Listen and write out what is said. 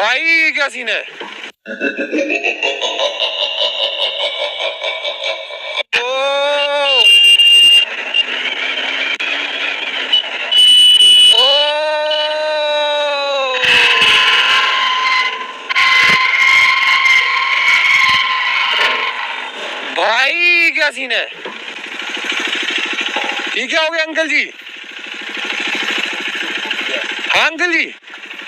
भाई क्या सीन है? ओ ओ भाई क्या सीन है? ये क्या हो गया अंकल जी? हाँ अंकल जी,